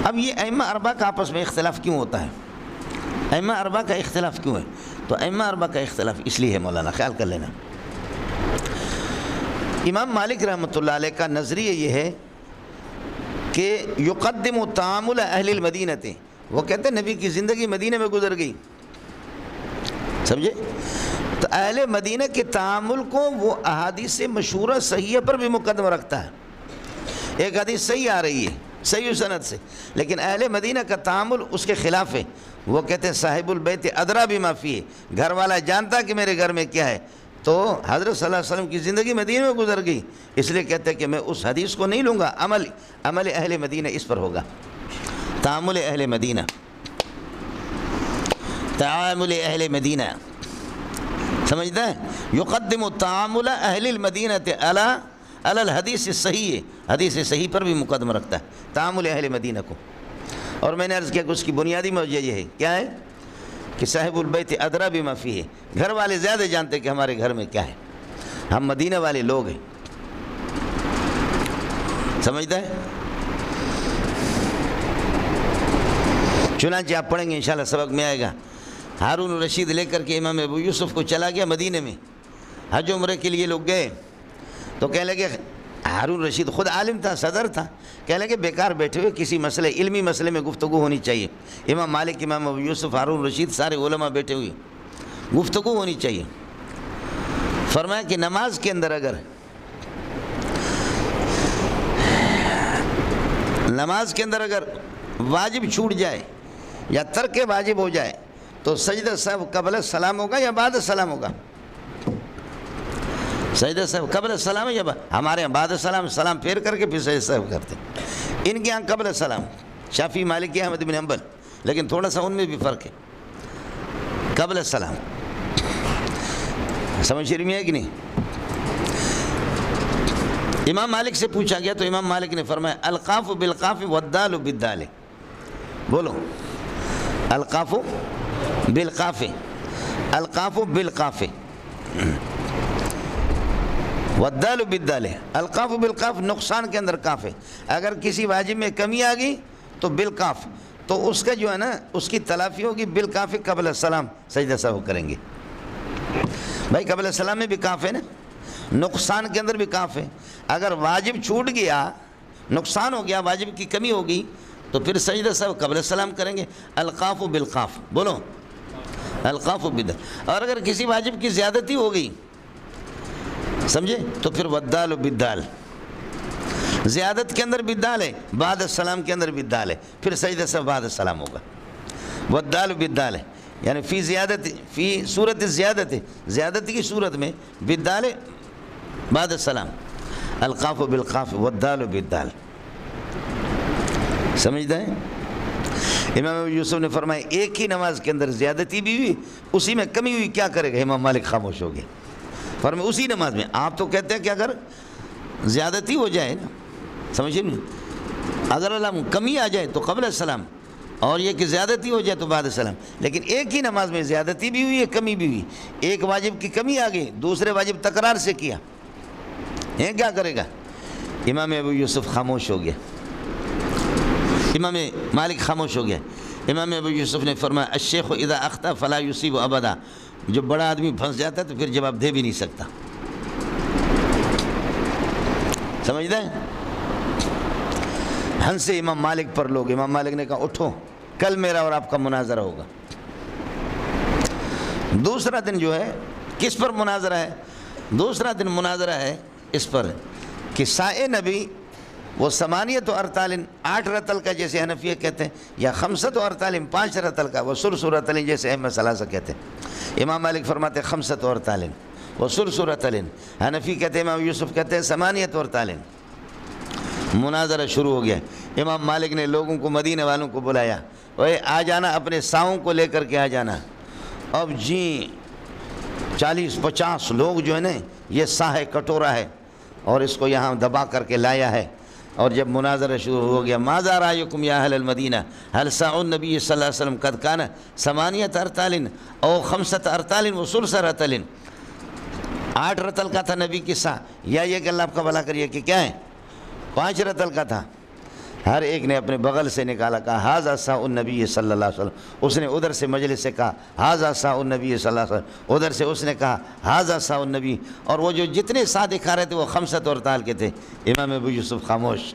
اب یہ ائمہ اربعہ کا آپس میں اختلاف کیوں ہوتا ہے؟ ائمہ اربعہ کا اختلاف کیوں ہے؟ تو ائمہ اربعہ کا اختلاف اس لیے ہے مولانا، خیال کر لینا۔ امام مالک رحمۃ اللہ علیہ کا نظریہ یہ ہے کہ یقدم تعامل اہل المدینہ، وہ کہتے ہیں نبی کی زندگی مدینہ میں گزر گئی، سمجھے؟ تو اہل مدینہ کے تعامل کو وہ احادیث مشہورہ صحیحہ پر بھی مقدم رکھتا ہے۔ ایک حدیث صحیح آ رہی ہے صحیح سند سے، لیکن اہل مدینہ کا تعامل اس کے خلاف ہے۔ وہ کہتے ہیں صاحب البیت ادریٰ بما فیہ، گھر والا جانتا کہ میرے گھر میں کیا ہے۔ تو حضرت صلی اللہ علیہ وسلم کی زندگی مدینہ میں گزر گئی، اس لیے کہتے ہیں کہ میں اس حدیث کو نہیں لوں گا، عمل اہل مدینہ اس پر ہوگا۔ تعامل اہل مدینہ، تعامل اہل مدینہ، سمجھتا ہے؟ یقدم تعامل اہل المدینہ علی الحدیث الصحیح، حدیث صحیح پر بھی مقدم رکھتا ہے تعامل اہل مدینہ کو۔ اور میں نے عرض کیا کہ اس کی بنیادی وجہ یہ ہے، کیا ہے؟ کہ صاحب البیت ادریٰ بما فیہ، گھر والے زیادہ جانتے کہ ہمارے گھر میں کیا ہے، ہم مدینہ والے لوگ ہیں، سمجھتا ہے؟ چنانچہ آپ پڑھیں گے انشاءاللہ سبق میں آئے گا، ہارون الرشید لے کر کے امام ابو یوسف کو چلا گیا مدینہ میں، حج عمرے کے لیے لوگ گئے تو کہنے لگے، ہارون رشید خود عالم تھا، صدر تھا، کہنے لگے بیکار بیٹھے ہوئے کسی مسئلے علمی مسئلے میں گفتگو ہونی چاہیے۔ امام مالک، امام ابو یوسف، ہارون رشید سارے علماء بیٹھے ہوئے، گفتگو ہونی چاہیے۔ فرمایا کہ نماز کے اندر اگر واجب چھوٹ جائے یا ترک واجب ہو جائے تو سجدہ صاحب قبل السلام ہوگا یا بعد السلام ہوگا؟ سجدہ صاحب قبل السلام ہے یا ہمارے یہاں بعد السلام، سلام پھیر کر کے پھر سجدہ صاحب کرتے ہیں، ان کے یہاں قبل السلام، شافعی مالکی احمد بن حنبل، لیکن تھوڑا سا ان میں بھی فرق ہے، قبل السلام۔ سمجھ شریف میں ہے کہ نہیں؟ امام مالک سے پوچھا گیا تو امام مالک نے فرمایا القاف بالقاف والدال بالدال، بولو القاف بالقاف، القاف بالقاف والدال بالدال، القاف بالقاف نقصان کے اندر کاف ہے، اگر کسی واجب میں کمی آ گئی تو بالقاف، تو اس کا جو ہے نا اس کی تلافی ہوگی بالقاف قبل السلام، سجدہ صاحب کریں گے۔ بھائی قبل السلام میں بھی کاف ہے نا، نقصان کے اندر بھی کاف ہے، اگر واجب چھوٹ گیا، نقصان ہو گیا، واجب کی کمی ہو گئی تو پھر سجدہ صاحب قبل السلام کریں گے، القاف بالقاف، بولو القاف بالدال۔ اور اگر کسی واجب کی زیادتی ہو گئی، سمجھے، تو پھر والدال بالدال، زیادت کے اندر بالدال ہے، بعد السلام کے اندر بالدال ہے، پھر سجدہ صاحب بعد السلام ہوگا، والدال بالدال ہے، یعنی فی زیادت، فی صورت زیادت، زیادتی کی صورت میں بالدال بعد السلام، القاف بالقاف والدال بالدال، سمجھتا ہے؟ امام ابو یوسف نے فرمایا ایک ہی نماز کے اندر زیادتی بھی ہوئی، اسی میں کمی ہوئی، کیا کرے گا؟ امام مالک خاموش ہو گئے، فرمایا اسی نماز میں۔ آپ تو کہتے ہیں کہ اگر زیادتی ہو جائے نا، سمجھے نہیں، اگر اللہ کمی آ جائے تو قبل السلام، اور یہ کہ زیادتی ہو جائے تو بعد السلام، لیکن ایک ہی نماز میں زیادتی بھی ہوئی ہے، کمی بھی ہوئی، ایک واجب کی کمی آ گئی، دوسرے واجب تکرار سے کیا، یہ کیا کرے گا؟ امام ابو یوسف خاموش ہو گیا، امام مالک خاموش ہو گیا۔ امام ابو یوسف نے فرمایا الشیخ اذا اخطا فلا یصیب ابدا، جو بڑا آدمی پھنس جاتا ہے تو پھر جواب دے بھی نہیں سکتا، سمجھتا ہے؟ ہنسے امام مالک پر لوگ، امام مالک نے کہا اٹھو، کل میرا اور آپ کا مناظرہ ہوگا۔ دوسرا دن جو ہے کس پر مناظرہ ہے؟ دوسرا دن مناظرہ ہے اس پر کہ سائے نبی وہ ثمانیت و ارتالن، 8 رتل کا جیسے حنفیہ کہتے ہیں، یا خمسۃ و ارتالن، 5 رتل کا، وہ سرس و رتلن جیسے احمد ثلاثہ کہتے ہیں۔ امام مالک فرماتے ہیں خمسۃ و ارتالن وہ سرس و رتلن، حنفی کہتے ہیں، امام یوسف کہتے ہیں ثمانیت و ارتالن۔ مناظرہ شروع ہو گیا، امام مالک نے لوگوں کو، مدینہ والوں کو بلایا، اوے آ جانا، اپنے ساؤں کو لے کر کے آ جانا۔ اب جی 40-50 لوگ جو ہے نا، یہ سا ہے، کٹورا ہے، اور اس کو یہاں دبا کر کے لایا ہے۔ اور جب مناظرہ شروع ہو گیا، ماذا رأیکم یا اہل المدینہ هل ساع النبی صلی اللہ علیہ وسلم قد کان 8 ارتال او 5 ارتال و ثلث رتل، 8 رتل کا تھا نبی کی سا، یا یہ کہ اللہ آپ کا بھلا کریے کہ کیا ہے 5 رتل کا تھا، ہر ایک نے اپنے بغل سے نکالا، کہا ھذا ساء النبی صلی اللہ علیہ وسلم، اس نے ادھر سے مجلس سے کہا ھذا ساء النبی صلی اللہ علیہ وسلم، ادھر سے اس نے کہا ھذا ساء النبی، اور وہ جو جتنے سا دکھا رہے تھے وہ 5 اورطال کے تھے۔ امام ابو یوسف خاموش،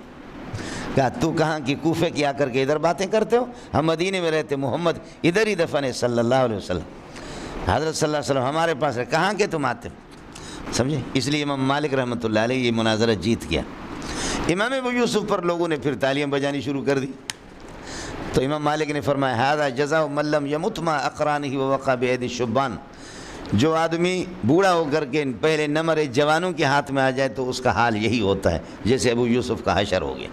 کہا تو کہاں کی کوفے کی آ کر کے ادھر باتیں کرتے ہو؟ ہم مدینے میں رہتے، محمد ادھر ہی دفن ہے صلی اللہ علیہ وسلم، حضرت صلی اللہ علیہ وسلم ہمارے پاس ہے، کہاں کے تم آتے ہو؟ سمجھے؟ اس لیے امام مالک رحمۃ اللہ علیہ یہ مناظرہ جیت گیا۔ امام ابو یوسف پر لوگوں نے پھر تالیاں بجانی شروع کر دی، تو امام مالک نے فرمایا ھذا جزاء من لم یمت مع اقرانہ ووقع بید الشبان، جو آدمی بوڑھا ہو کر کے پہلے نہ مرے جوانوں کے ہاتھ میں آ جائے تو اس کا حال یہی ہوتا ہے جیسے ابو یوسف کا حشر ہو گیا۔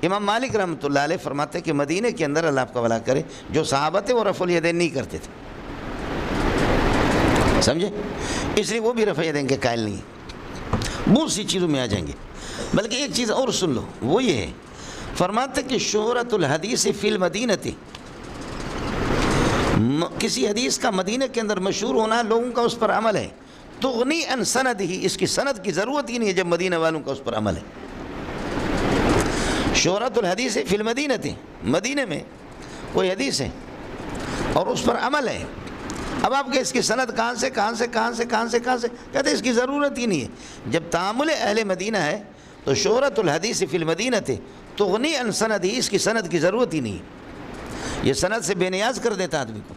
امام مالک رحمۃ اللہ علیہ فرماتے ہیں کہ مدینہ کے اندر اللہ آپ کا بھلا کرے جو صحابہ تھے وہ رفع الیدین نہیں کرتے تھے، سمجھے؟ اس لیے وہ بھی رفع الیدین کے قائل نہیں ہیں، بہت سی چیزوں میں آ جائیں گے۔ بلکہ ایک چیز اور سن لو، وہ یہ ہے، فرماتے کہ شہرت الحدیث فی المدینہ، کسی حدیث کا مدینہ کے اندر مشہور ہونا لوگوں کا اس پر عمل ہے، تغنی عن سند ہی، اس کی سند کی ضرورت ہی نہیں ہے جب مدینہ والوں کا اس پر عمل ہے۔ شہرت الحدیث فی المدینہ، مدینہ میں کوئی حدیث ہے اور اس پر عمل ہے، اب آپ کے اس کی سند کہاں سے کہتے ہیں اس کی ضرورت ہی نہیں ہے۔ جب تعامل اہل مدینہ ہے تو شہرت الحدیث فی المدینہ تغنی عن سند ہی، اس کی سند کی ضرورت ہی نہیں ہے، یہ سند سے بے نیاز کر دیتا آدمی کو۔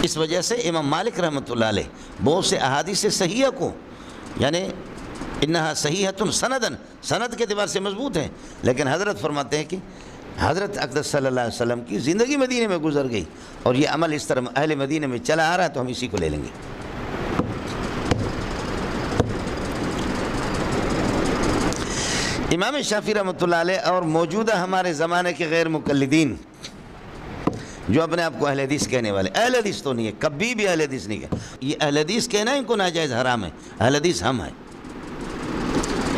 اس وجہ سے امام مالک رحمۃ اللہ علیہ بہت سے احادیث صحیحہ کو، یعنی انہا صحیحۃ سندن، سند کے اعتبار سے مضبوط ہے، لیکن حضرت فرماتے ہیں کہ حضرت اقدس صلی اللہ علیہ وسلم کی زندگی مدینہ میں گزر گئی اور یہ عمل اس طرح اہل مدینہ میں چلا آ رہا ہے تو ہم اسی کو لے لیں گے۔ امام شافعی رحمۃ اللہ علیہ اور موجودہ ہمارے زمانے کے غیر مقلدین جو اپنے آپ کو اہل حدیث کہنے والے، اہل حدیث تو نہیں ہے، کبھی بھی اہل حدیث نہیں کہا، یہ اہل حدیث کہنا ان کو ناجائز حرام ہے، اہل حدیث ہم ہیں،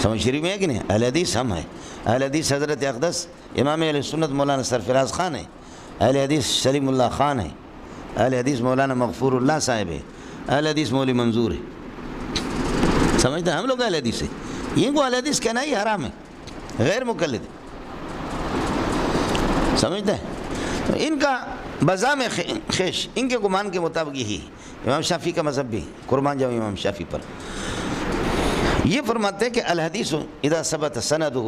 سمجھ شریف میں ہے کہ نہیں؟ اہل حدیث ہم ہیں، اہل حدیث حضرت اقدس امام اہل سنت مولانا سرفراز خان ہے، اہل حدیث سلیم اللہ خان ہے، اہل حدیث مولانا مغفور اللہ صاحب ہے، اہل حدیث مولوی منظور ہے، سمجھتے ہیں؟ ہم لوگ اہل حدیث ہیں، ان کو اہل حدیث کہنا ہی حرام ہے، غیر مقلد، سمجھتے ہیں؟ تو ان کا بزام خیش ان کے گمان کے مطابق یہی ہے۔ امام شافعی کا مذہب بھی، قربان جاؤں امام شافعی پر، یہ فرماتے ہیں کہ الحدیث اذا ثبت سندہ،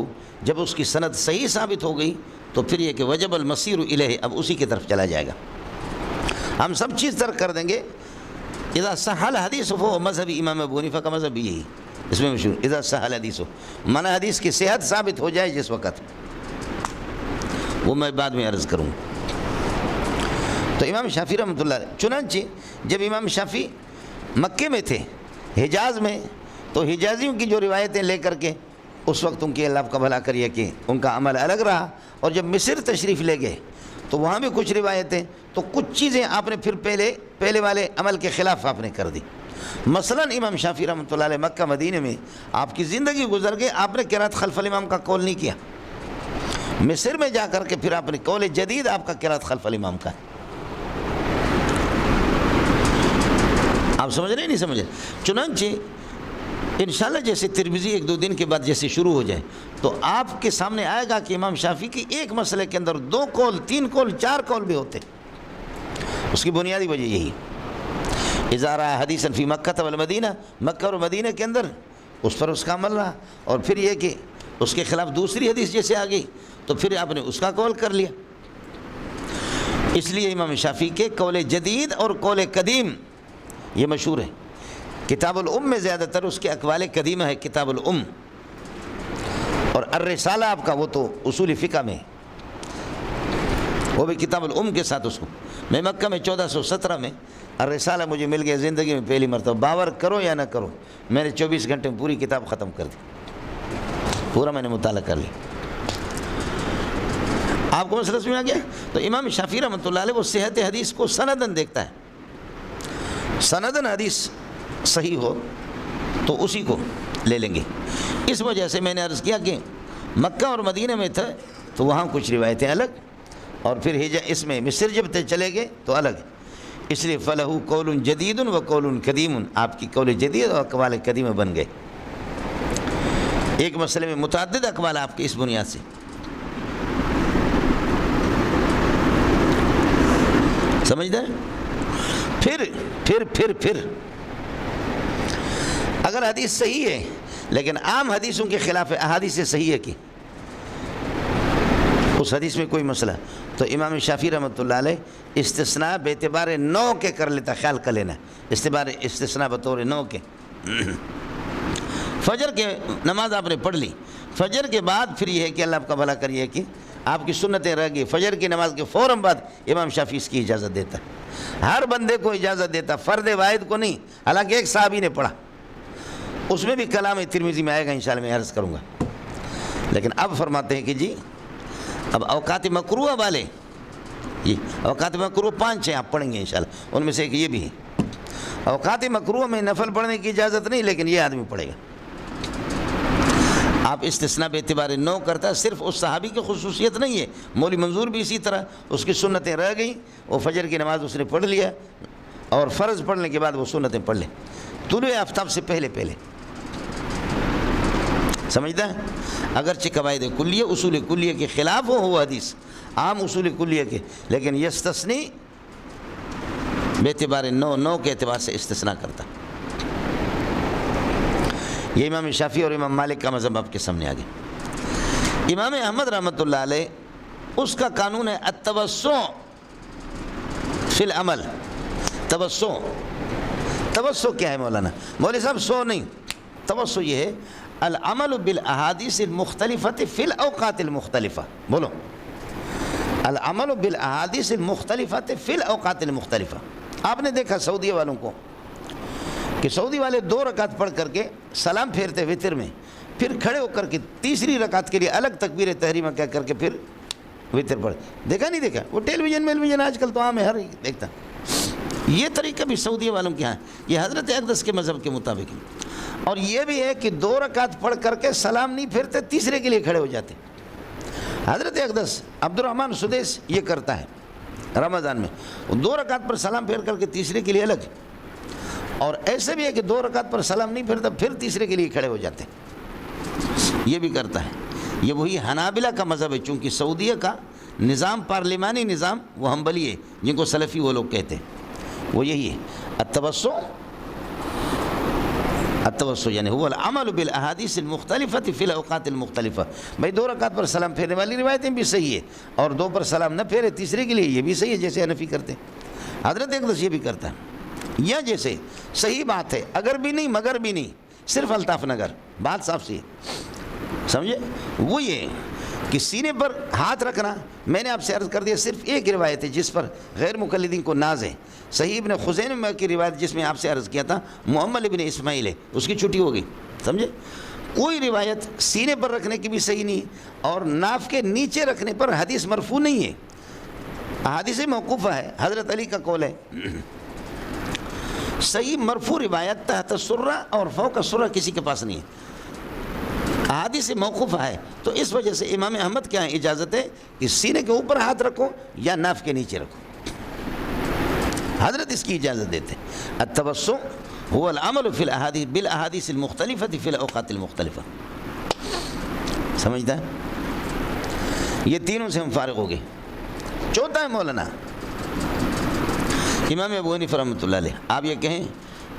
جب اس کی سند صحیح ثابت ہو گئی تو پھر یہ کہ وجب المصیر الیہ، اب اسی کی طرف چلا جائے گا، ہم سب چیز ترک کر دیں گے۔ اذا صح الحدیث، وہ مذہب امام ابو حنیفہ کا مذہب بھی یہی، اس میں مشہور اذا صح الحدیث، منع حدیث کی صحت ثابت ہو جائے جس وقت، وہ میں بعد میں عرض کروں۔ تو امام شافعی رحمۃ اللہ علیہ، چنانچہ جب امام شافعی مکے میں تھے، حجاز میں، تو حجازیوں کی جو روایتیں لے کر کے اس وقت ان کی اللہ کا بھلا کریے کہ ان کا عمل الگ رہا، اور جب مصر تشریف لے گئے تو وہاں بھی کچھ روایتیں، تو کچھ چیزیں آپ نے پھر پہلے والے عمل کے خلاف آپ نے کر دی۔ مثلا امام شافعی رحمۃ اللہ علیہ مکہ مدینہ میں آپ کی زندگی گزر گئی، آپ نے قرات خلف الامام کا قول نہیں کیا، مصر میں جا کر کے پھر آپ نے قول جدید آپ کا قرات خلف الامام کا ہے۔ آپ سمجھ رہے ہیں نہیں سمجھ رہے؟ چنانچہ انشاءاللہ جیسے ترمذی 1-2 دن کے بعد جیسے شروع ہو جائے تو آپ کے سامنے آئے گا کہ امام شافعی کی ایک مسئلے کے اندر 2 قول، 3 قول، 4 قول بھی ہوتے، اس کی بنیادی وجہ یہی، اذا رأى حدیثا فی مکہ والمدینہ، مکہ اور مدینہ کے اندر اس پر اس کا عمل رہا، اور پھر یہ کہ اس کے خلاف دوسری حدیث جیسے آ گئی تو پھر آپ نے اس کا قول کر لیا۔ اس لیے امام شافعی کے قول جدید اور قول قدیم یہ مشہور ہے۔ کتاب الام میں زیادہ تر اس کے اقوال قدیمہ ہے، کتاب الام، اور الرسالہ آپ کا وہ تو اصول فقہ میں، وہ بھی کتاب الام کے ساتھ اس کو، میں مکہ میں 1417 میں الرسالہ مجھے مل گیا زندگی میں پہلی مرتبہ، باور کرو یا نہ کرو، میں نے 24 گھنٹے میں پوری کتاب ختم کر دی، پورا میں نے مطالعہ کر لیا۔ آپ کو مسئلہ سمجھ آ گیا؟ تو امام شافعی رحمۃ اللہ علیہ وہ صحت حدیث کو سندن دیکھتا ہے، سندن حدیث صحیح ہو تو اسی کو لے لیں گے۔ اس وجہ سے میں نے عرض کیا کہ مکہ اور مدینہ میں تھا تو وہاں کچھ روایتیں الگ، اور پھر اس میں مصر جب چلے گئے تو الگ، اس لیے فلہ قول جدید و قول قدیم، آپ کی قول جدید اور اقوال قدیمہ بن گئے۔ ایک مسئلے میں متعدد اقوال آپ کے اس بنیاد سے. سمجھتے ہیں؟ پھر اگر حدیث صحیح ہے لیکن عام حدیثوں کے خلاف ہے، احادیث صحیح ہے کہ اس حدیث میں کوئی مسئلہ، تو امام شافعی رحمۃ اللہ علیہ استثناء بے اعتبار نو کے کر لیتا. خیال کر لینا، استثناء بطور نو کے. فجر کے نماز آپ نے پڑھ لی، فجر کے بعد پھر یہ ہے کہ اللہ آپ کا بھلا کریے کہ آپ کی سنتیں رہ گئی، فجر کی نماز کے فوراً بعد امام شافعی اس کی اجازت دیتا. ہر بندے کو اجازت دیتا، فرد واحد کو نہیں. حالانکہ ایک صحابی نے پڑھا، اس میں بھی کلام ترمذی میں آئے گا، انشاءاللہ میں عرض کروں گا. لیکن اب فرماتے ہیں کہ جی اب اوقات مکروہ والے، یہ اوقات مکروہ 5 ہیں آپ پڑھیں گے انشاءاللہ، ان میں سے ایک یہ بھی ہے. اوقات مکروہ میں نفل پڑھنے کی اجازت نہیں، لیکن یہ آدمی پڑھے گا. آپ استثناء بے اعتبار نو کرتا ہے. صرف اس صحابی کی خصوصیت نہیں ہے، مولوی منظور بھی اسی طرح، اس کی سنتیں رہ گئیں، وہ فجر کی نماز اس نے پڑھ لیا اور فرض پڑھنے کے بعد وہ سنتیں پڑھ لیں طلوع آفتاب سے پہلے. سمجھتا ہے؟ اگرچہ قواعد کلیہ اصول کلیہ کے خلاف ہو وہ حدیث، عام اصول کلیہ کے، لیکن یستثنی بے اعتبار نو کے اعتبار سے استثناء کرتا. یہ امام شافعی اور امام مالک کا مذہب آپ کے سامنے آ گیا. امام احمد رحمۃ اللہ علیہ اس کا قانون ہے التوسع فی العمل. توسع کیا ہے مولانا؟ مولوی صاحب سو نہیں، توسع یہ ہے العمل بالاحادیث المختلفۃ فی الاوقات المختلفہ. بولو، العمل بالاحادیث المختلفۃ فی الاوقات المختلفہ. آپ نے دیکھا سعودی والوں کو کہ سعودی والے 2 رکعت پڑھ کر کے سلام پھیرتے وتر میں، پھر کھڑے ہو کر کے تیسری رکعت کے لیے الگ تکبیر تحریمہ کہہ کر کے پھر وتر پڑھ. دیکھا نہیں دیکھا؟ وہ ٹیلی ویژن آج کل تو عام ہے، ہر دیکھتا. یہ طریقہ بھی سعودی والوں کے ہاں، یہ حضرت اقدس کے مذہب کے مطابق ہے. اور یہ بھی ہے کہ 2 رکعت پڑھ کر کے سلام نہیں پھیرتے، تیسرے کے لیے کھڑے ہو جاتے. حضرت اقدس عبد الرحمن سدیس یہ کرتا ہے رمضان میں، 2 رکعت پر سلام پھیر کر کے تیسرے کے لیے الگ. اور ایسے بھی ہے کہ 2 رکعت پر سلام نہیں پھیرتا، پھر تیسرے کے لیے کھڑے ہو جاتے. یہ بھی کرتا ہے. یہ وہی حنابلہ کا مذہب ہے، چونکہ سعودیہ کا نظام پارلیمانی نظام وہ حنبلی ہے، جن کو سلفی وہ لوگ کہتے ہیں. وہ یہی ہے التوسع یعنی هو العمل بالاحادیث المختلفۃ فی الاوقات المختلفہ. بھائی 2 رکعت پر سلام پھیرنے والی روایتیں بھی صحیح ہے، اور 2 پر سلام نہ پھیرے تیسرے کے لیے یہ بھی صحیح ہے، جیسے حنفی کرتے ہیں. حضرت اقدس یہ بھی کرتا ہے. یا جیسے صحیح بات ہے، اگر بھی نہیں مگر بھی نہیں، صرف الطاف نگر، بات صاف سی ہے. سمجھے؟ وہ یہ کہ سینے پر ہاتھ رکھنا، میں نے آپ سے عرض کر دیا صرف ایک روایت ہے جس پر غیر مقلدین کو ناز ہے. صحیح ابن خزیمہ کی روایت جس میں آپ سے عرض کیا تھا محمد ابن اسماعیل ہے، اس کی چھٹی ہو گئی. سمجھے؟ کوئی روایت سینے پر رکھنے کی بھی صحیح نہیں، اور ناف کے نیچے رکھنے پر حدیث مرفوع نہیں ہے، احادیث موقوفہ ہے. حضرت علی کا قول ہے. صحیح مرفوع روایت تحت سرہ اور فوق سرہ کسی کے پاس نہیں ہے، احادیث موقوفہ ہے. تو اس وجہ سے امام احمد کے یہاں اجازت ہے کہ سینے کے اوپر ہاتھ رکھو یا ناف کے نیچے رکھو. حضرت اس کی اجازت دیتے. التوسع هو العمل فی الاحادیث بالاحادیث المختلفۃ فی الاوقات المختلفہ. سمجھتا ہے؟ یہ تینوں سے ہم فارغ ہو گئے. چوتھا ہے مولانا امام ابو حنیفہ رحمۃ اللہ علیہ. آپ یہ کہیں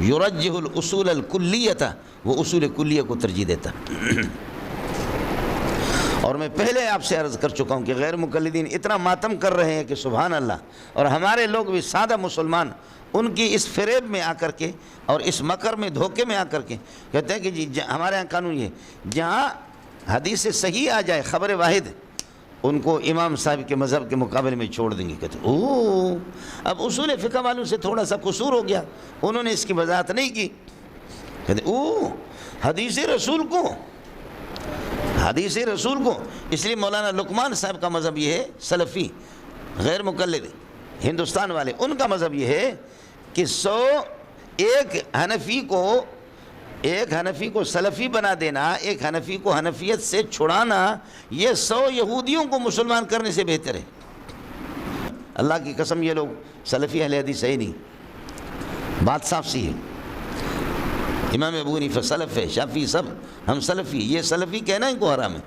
یرجح الاصول الکلیۃ، وہ اصول کلیہ کو ترجیح دیتا. اور میں پہلے آپ سے عرض کر چکا ہوں کہ غیر مقلدین اتنا ماتم کر رہے ہیں کہ سبحان اللہ، اور ہمارے لوگ بھی سادہ مسلمان ان کی اس فریب میں آ کر کے اور اس مکر میں دھوکے میں آ کر کے کہتے ہیں کہ جی ہمارے ہاں قانون یہ جہاں حدیث صحیح آ جائے خبر واحد، ان کو امام صاحب کے مذہب کے مقابلے میں چھوڑ دیں گے. کہتے اب اصول فقہ والوں سے تھوڑا سا قصور ہو گیا، انہوں نے اس کی وضاحت نہیں کی. کہتے حدیث رسول کو. اس لیے مولانا لقمان صاحب کا مذہب یہ ہے، سلفی غیر مقلد ہندوستان والے، ان کا مذہب یہ ہے کہ ایک حنفی کو سلفی بنا دینا، ایک حنفی کو حنفیت سے چھڑانا، یہ 100 یہودیوں کو مسلمان کرنے سے بہتر ہے. اللہ کی قسم یہ لوگ سلفی اہل حدیث ہے نہیں، بات صاف سی ہے. امام ابو حنیفہ سلف ہے، شافعی سب ہم سلفی، یہ سلفی کہنا ان کو حرام ہے۔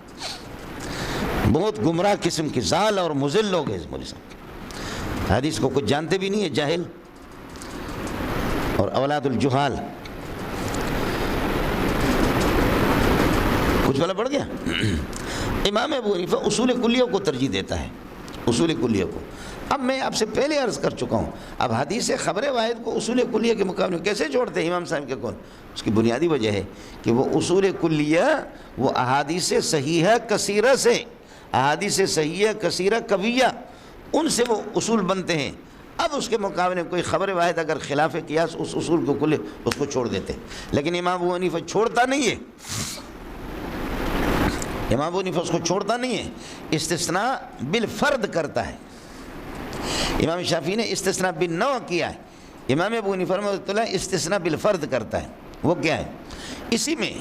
بہت گمراہ قسم کی ضال اور مضل لوگ ہیں مولوی صاحب، حدیث کو کچھ جانتے بھی نہیں ہے، جاہل اور اولاد الجہال۔ کچھ والا پڑ گیا۔ امام ابو حنیفہ اصول کلیوں کو ترجیح دیتا ہے، اصول کلیوں کو۔ اب میں آپ سے پہلے عرض کر چکا ہوں، اب حدیث خبر واحد کو اصول کلیہ کے مقابلے میں کیسے چھوڑتے ہیں امام صاحب کے قول؟ اس کی بنیادی وجہ ہے کہ وہ اصول کلیہ وہ احادیث صحیحہ کثیرہ سے، احادیث صحیحہ کثیرہ قویہ، ان سے وہ اصول بنتے ہیں۔ اب اس کے مقابلے میں کوئی خبر واحد اگر خلاف قیاس اس اصول کو کلے اس کو چھوڑ دیتے ہیں، لیکن امام ابو حنیفہ چھوڑتا نہیں ہے، امام ابو حنیفہ اس کو چھوڑتا نہیں ہے، استثناء بالفرد کرتا ہے۔ امام شافعی نے استثناء بالنوع کیا ہے، امام ابو حنیفہ رحمۃ اللہ استثناء بالفرد کرتا ہے۔ وہ کیا ہے؟ اسی میں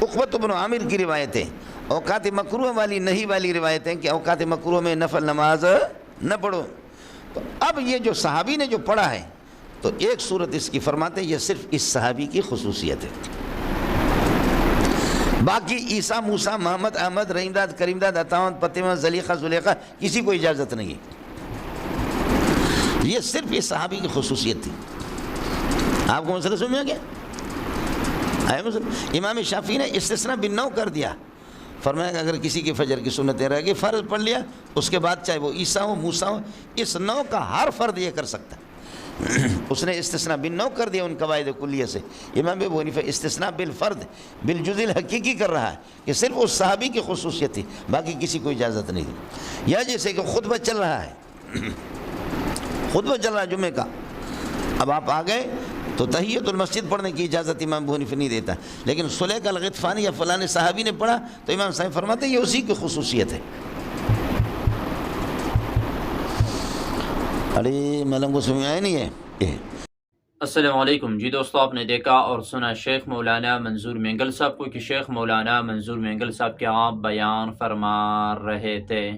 عقبۃ بن عامر کی روایتیں، اوقات مکروہ والی نہیں والی روایتیں کہ اوقات مکروہ میں نفل نماز نہ پڑھو۔ تو اب یہ جو صحابی نے جو پڑھا ہے تو ایک صورت اس کی فرماتے ہیں یہ صرف اس صحابی کی خصوصیت ہے، باقی عیسیٰ، موسیٰ، محمد، احمد، رحیم داد، کریم داد، عطاؤں، فاطمہ، زلیخہ، زلیخہ کسی کو اجازت نہیں ہے، یہ صرف اس صحابی کی خصوصیت تھی۔ آپ کو مسئلہ سمجھ میں آ گیا؟ امام شافعی نے استثناء بالنوع کر دیا، فرمایا کہ اگر کسی کی فجر کی سنتیں رہ گئی فرض پڑھ لیا، اس کے بعد چاہے وہ عیسیٰ ہو، موسیٰ ہو، اس نوع کا ہر فرد یہ کر سکتا ہے۔ اس نے استثناء بالنوع کر دیا ان قواعد کلیہ سے۔ امام ابو حنیفہ استثناء بالفرد بالجزء الحقیقی کر رہا ہے کہ صرف اس صحابی کی خصوصیت تھی، باقی کسی کو اجازت نہیں دی۔ یا جیسے کہ خطبہ چل رہا ہے، خطبہ چل رہا ہے جمعے کا، اب آپ آ گئے تو تحیۃ المسجد پڑھنے کی اجازت امام ابو حنیفہ نہیں دیتا، لیکن سلیق الغطفانی یا فلاں صحابی نے پڑھا تو امام صاحب فرماتے ہیں یہ اسی کی خصوصیت ہے۔ ارے معلوم کو سمجھ آیا نہیں ہے؟ السلام علیکم جی دوستو، آپ نے دیکھا اور سنا شیخ مولانا منظور مینگل صاحب کو کہ شیخ مولانا منظور مینگل صاحب کیا بیان فرما رہے تھے۔